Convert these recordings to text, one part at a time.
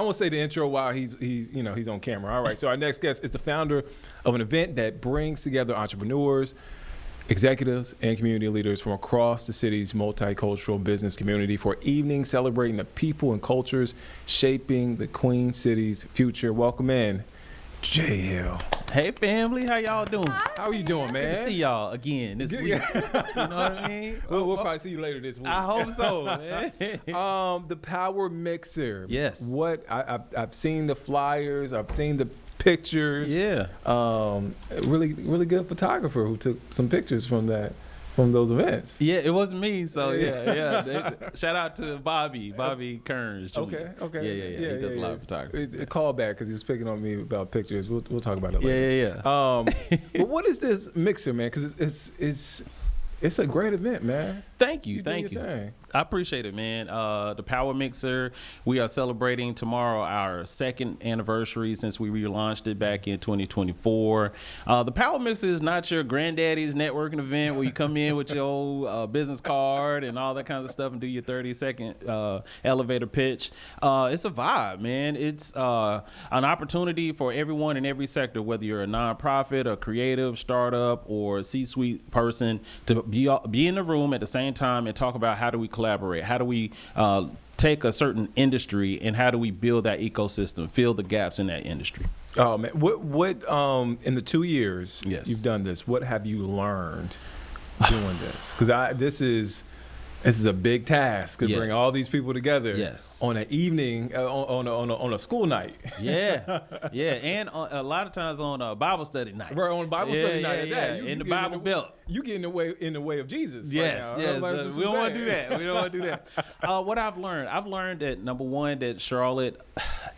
I won't say the intro while he's on camera. All right. So our next guest is the founder of an event that brings together entrepreneurs, executives, and community leaders from across the city's multicultural business community for evening celebrating the people and cultures shaping the Queen City's future. Welcome in, Jay Hill. Hey family, how y'all doing? How are you doing, man? Good to see y'all again this week. You know what I mean? We'll probably see you later this week. I hope so, man. The Power Mixer. Yes. What I've seen the flyers. I've seen the pictures. Yeah. Really good photographer who took some pictures from those events. Yeah, it wasn't me. So yeah. Shout out to Bobby Kearns. Jr. Okay. Yeah. He does a lot of photography. Call back because he was picking on me about pictures. We'll talk about it later. Yeah. But what is this mixer, man? Because it's a great event, man. Thank you. Thing. I appreciate it, man. The Power Mixer, we are celebrating tomorrow our second anniversary since we relaunched it back in 2024. The Power Mixer is not your granddaddy's networking event where you come in with your old business card and all that kind of stuff and do your 30-second elevator pitch. It's a vibe, man. It's an opportunity for everyone in every sector, whether you're a nonprofit, a creative, startup, or a C-suite person, to be in the room at the same time and talk about how do we collaborate, how do we take a certain industry and how do we build that ecosystem, fill the gaps in that industry. Oh man, what in the 2 years Yes. you've done this, what have you learned doing this? Because this is a big task to bring all these people together on an evening, on a school night. Yeah, and a lot of times on a Bible study night. Right, on Bible study night. Yeah, in the Bible Belt. You get in the way of Jesus. Yes, right yes. We don't want to do that. We don't want to do that. What I've learned that number one, that Charlotte,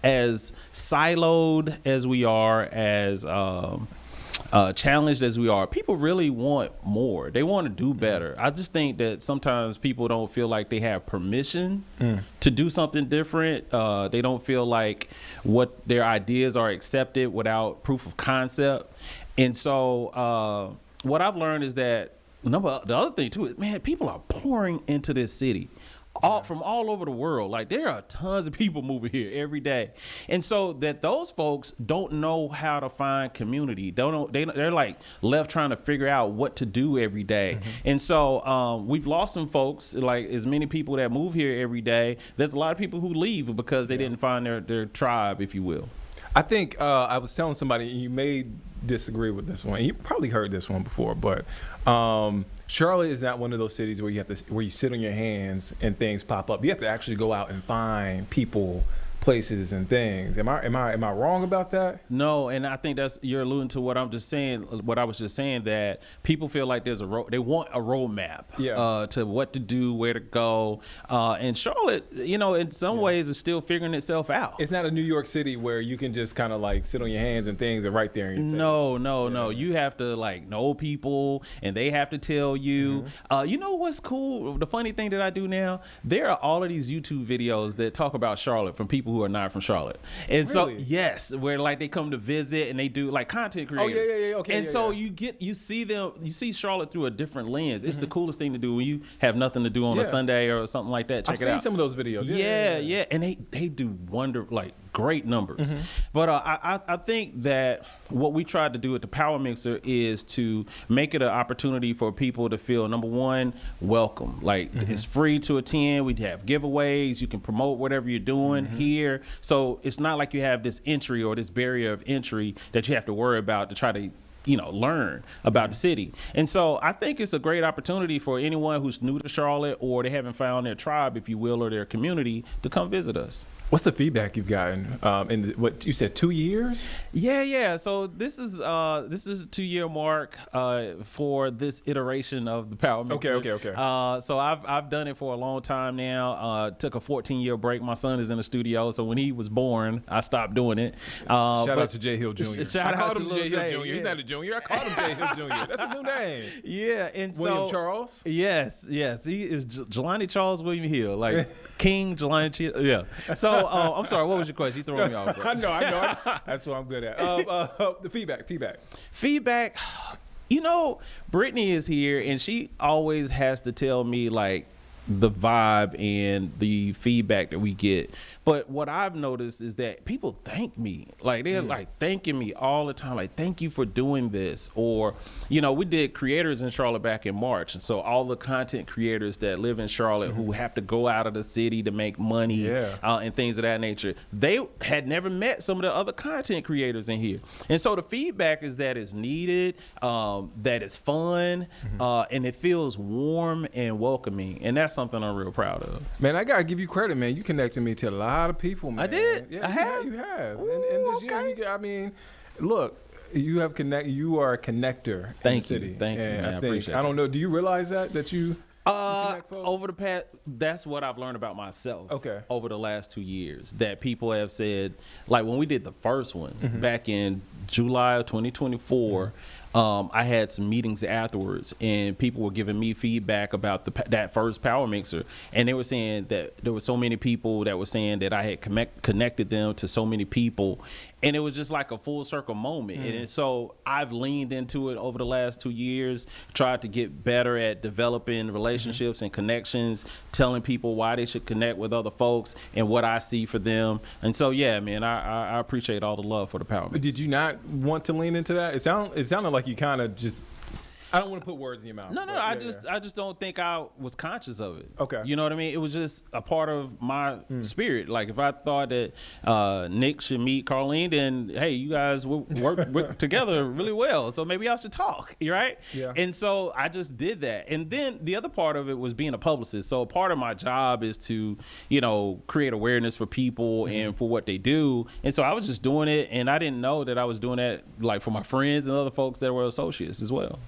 as siloed as we are, as challenged as we are, people really want more. They want to do better. I just think that sometimes people don't feel like they have permission to do something different. They don't feel like what their ideas are accepted without proof of concept. And so what I've learned is that the other thing too is, man, people are pouring into this city. From all over the world. Like, there are tons of people moving here every day, and so that those folks don't know how to find community. They're like left trying to figure out what to do every day. And so we've lost some folks. Like, as many people that move here every day, there's a lot of people who leave because they didn't find their tribe, if you will. I think I was telling somebody, and you may disagree with this one. You probably heard this one before, but Charlotte is not one of those cities where you sit on your hands and things pop up. You have to actually go out and find people, places, and things. Am I wrong about that? No, and I think you're alluding to what I was just saying, that people feel like they want a roadmap to what to do, where to go. And Charlotte, in some ways is still figuring itself out. It's not a New York City where you can just kind of like sit on your hands and things are right there in your face. No. You have to like know people and they have to tell you. You know what's cool? The funny thing that I do now, there are all of these YouTube videos that talk about Charlotte from people who are not from Charlotte. And so, yes, where like they come to visit and they do like content creators. Oh, yeah. Okay. And so you see Charlotte through a different lens. It's the coolest thing to do when you have nothing to do on a Sunday or something like that. Check it out. I've seen some of those videos. Yeah. And they do great numbers. But I think that what we tried to do at the Power Mixer is to make it an opportunity for people to feel, number one, welcome. Like, it's free to attend. We have giveaways. You can promote whatever you're doing here. So it's not like you have this entry or this barrier of entry that you have to worry about to try to learn about the city. And so I think it's a great opportunity for anyone who's new to Charlotte or they haven't found their tribe, if you will, or their community, to come visit us. What's the feedback you've gotten in what you said, 2 years? Yeah. So this is a 2-year mark for this iteration of the Power Mixer. Okay. So I've done it for a long time now. Took a 14-year break. My son is in the studio, so when he was born, I stopped doing it. Shout out to Jay Hill Jr. I called him Jay Hill Jr. He's not a junior. I called him Jay Hill Jr. That's a new name. Yeah, and William Charles. Yes. He is Jelani Charles William Hill, like King Jelani. Yeah. So I'm sorry. What was your question? You throwing me off, bro. I know. That's what I'm good at. The feedback. Brittany is here, and she always has to tell me like the vibe and the feedback that we get. But what I've noticed is that people thank me. Like they're like thanking me all the time. Like, thank you for doing this. Or, we did creators in Charlotte back in March. And so all the content creators that live in Charlotte who have to go out of the city to make money and things of that nature, they had never met some of the other content creators in here. And so the feedback is that it's needed, that it's fun, and it feels warm and welcoming. And that's something I'm real proud of. Man, I gotta give you credit, man. You connected me to a lot of people, man. I did. Yeah, I have. You have. Ooh, and this year, I mean, look, you have You are a connector. Thank in you. the city. Thank you, man. I appreciate it. I don't know. Do you realize that you? Over the past, that's what I've learned about myself. Okay. Over the last 2 years, that people have said, like when we did the first one back in July of 2024. I had some meetings afterwards, and people were giving me feedback about that first Power Mixer, and they were saying that there were so many people that were saying that I had connected them to so many people, and it was just like a full circle moment. And so I've leaned into it over the last 2 years, tried to get better at developing relationships and connections, telling people why they should connect with other folks and what I see for them. And so, yeah, man, I appreciate all the love for the Power Mixer. Did you not want to lean into that? It sounded like you kind of just. I don't want to put words in your mouth. No, I just don't think I was conscious of it. Okay. You know what I mean? It was just a part of my spirit. Like if I thought that Nick should meet Carlene, then hey, you guys will work together really well. So maybe I should talk, right? Yeah. And so I just did that. And then the other part of it was being a publicist. So part of my job is to, create awareness for people and for what they do. And so I was just doing it, and I didn't know that I was doing that like for my friends and other folks that were associates as well.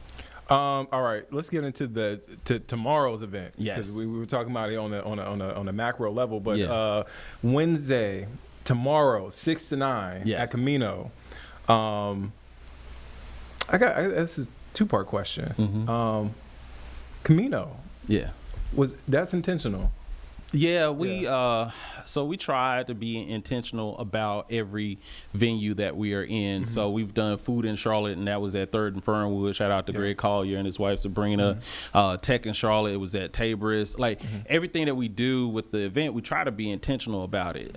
All right, let's get into tomorrow's event. Yes, because we were talking about it on a macro level, but Wednesday, tomorrow, 6 to 9 at Camino. This is a 2-part question. Camino, that's intentional? Yeah, so we try to be intentional about every venue that we are in. So we've done food in Charlotte, and that was at 3rd and Fernwood. Shout out to Greg Collier and his wife Sabrina. Tech in Charlotte, it was at Tabris. Like everything that we do with the event, we try to be intentional about it.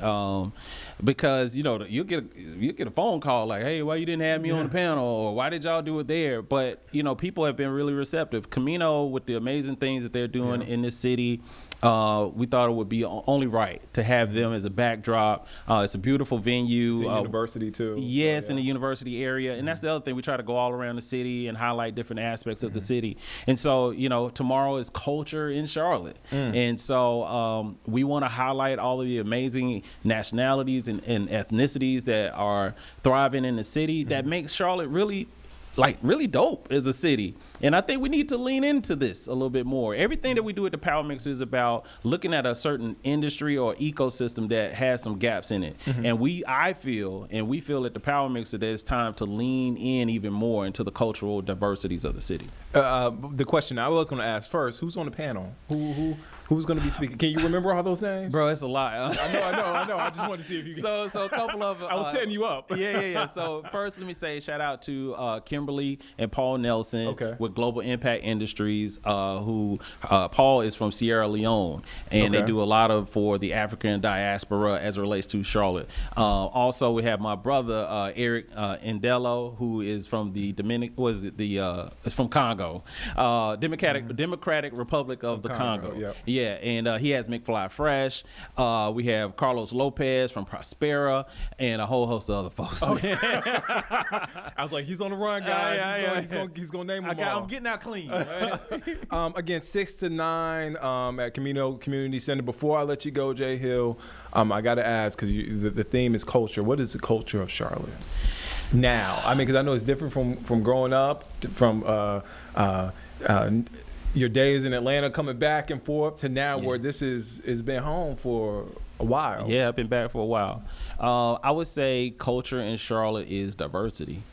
Because you'll get a phone call like, hey, why you didn't have me on the panel, or why did y'all do it there? But people have been really receptive. Camino, with the amazing things that they're doing in this city, we thought it would be only right to have them as a backdrop. It's a beautiful venue. It's a university too. Yes, in the university area. And that's the other thing. We try to go all around the city and highlight different aspects of the city. And so, tomorrow is culture in Charlotte. And so we want to highlight all of the amazing nationalities and ethnicities that are thriving in the city that makes Charlotte really dope as a city. And I think we need to lean into this a little bit more. Everything that we do at the Power Mixer is about looking at a certain industry or ecosystem that has some gaps in it. And we feel at the Power Mixer that it's time to lean in even more into the cultural diversities of the city. The question I was going to ask first, who's on the panel? Who's going to be speaking? Can you remember all those names? Bro, it's a lot. I know. I just wanted to see if you can. So a couple of... I was setting you up. Yeah. So first, let me say shout out to Kimberly and Paul Nelson with Global Impact Industries, who Paul is from Sierra Leone, and they do a lot for the African diaspora as it relates to Charlotte. Also, we have my brother, Eric Indelo, who is from the it's from Congo, Democratic Republic of the Congo. Yeah, and he has McFly Fresh. We have Carlos Lopez from Prospera, and a whole host of other folks. I was like, he's on the run, guys. He's gonna name them all. I'm getting out clean. Right? Again, 6 to 9 at Camino Community Center. Before I let you go, Jay Hill, I got to ask, because the theme is culture. What is the culture of Charlotte now? I mean, because I know it's different from growing up, from your days in Atlanta, coming back and forth, to now where this is been home for a while. Yeah, I've been back for a while. I would say culture in Charlotte is diversity.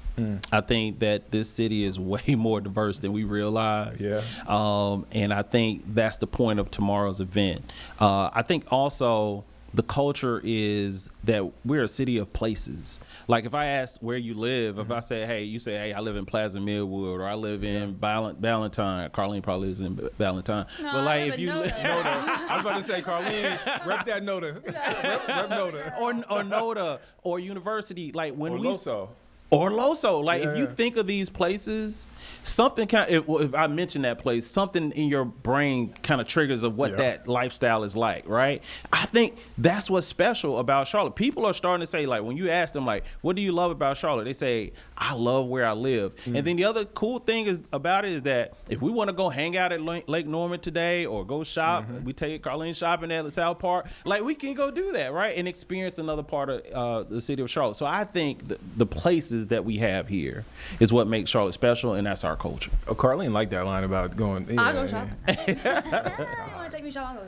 I think that this city is way more diverse than we realize. And I think that's the point of tomorrow's event. I think also the culture is that we're a city of places. Like if I ask where you live, if I say, hey, you say, hey, I live in Plaza Millwood, or I live in Ballantyne. Carlene probably lives in Ballantyne. No, But I like live if in you Noda. I was about to say, Carlene, rep that Noda. Rep Noda. or Noda or University, like when Or we Loso. or Loso, like if you Yeah. think of these places, something if I mention that place, something in your brain kind of triggers of what Yeah. that lifestyle is like, right? I think that's what's special about Charlotte. People are starting to say, like, when you ask them, like, what do you love about Charlotte? They say, I love where I live. And then the other cool thing about it is that if we want to go hang out at Lake Norman today or go shop, we take Carlene shopping at the South Park, like we can go do that, right? And experience another part of the city of Charlotte. So I think the places that we have here is what makes Charlotte special, and that's our culture. Oh, Carlene liked that line about going. I'll go shopping. You want to take me shopping?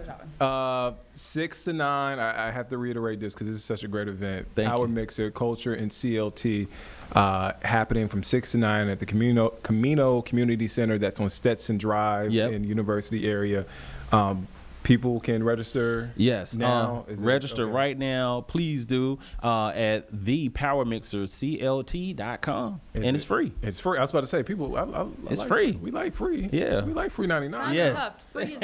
I'll go shopping. 6 to 9. I have to reiterate this because this is such a great event. Thank Power you. Mixer Culture and CLT happening from 6 to 9 at the Camino Community Center. That's on Stetson Drive Yep. in University area. People can register. Yes. Now Is it- Register okay. right now. Please do at the Power Mixer CLT.com. And it's free. It's free. I was about to say, people. I It's like, free. We like free. Yeah. We like free 99. Times Yes. are tough. Free is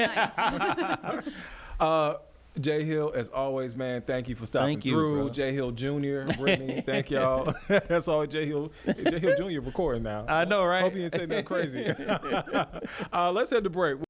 nice. Jay Hill, as always, man, thank you for stopping Thank you, through. bro. Jay Hill Jr., Brittany, thank y'all. That's all Jay Hill Jr. recording now. I know, right? Hope you didn't say nothing crazy. Let's head to break.